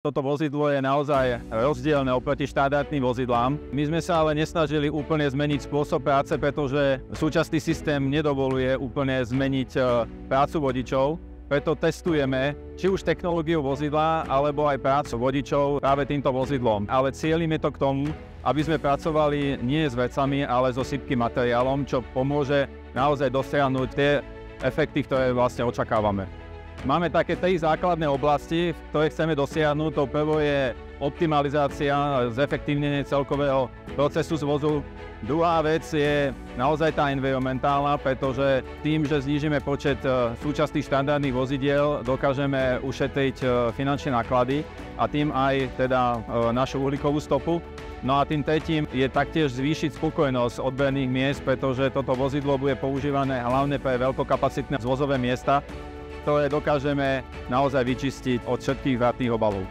Toto vozidlo je naozaj rozdielne oproti štandardným vozidlám. My sme sa ale nesnažili úplne zmeniť spôsob práce, pretože súčasný systém nedovoluje úplne zmeniť prácu vodičov. Preto testujeme či už technológiu vozidla, alebo aj prácu vodičov práve týmto vozidlom. Ale cieľime to k tomu, aby sme pracovali nie s vecami, ale so sypkým materiálom, čo pomôže naozaj dosiahnuť tie efekty, ktoré vlastne očakávame. Máme také 3 základné oblasti, ktoré chceme dosiahnuť. To prvo je optimalizácia, zefektívnenie celkového procesu zvozu. Druhá vec je naozaj tá environmentálna, pretože tým, že znížime počet súčasných štandardných vozidiel, dokážeme ušetriť finančné náklady a tým aj teda našu uhlíkovú stopu. No a tým tretím je taktiež zvýšiť spokojnosť odberných miest, pretože toto vozidlo bude používané hlavne pre veľkokapacitné zvozové miesta, ktoré dokážeme naozaj vyčistiť od všetkých vrátnych obalov.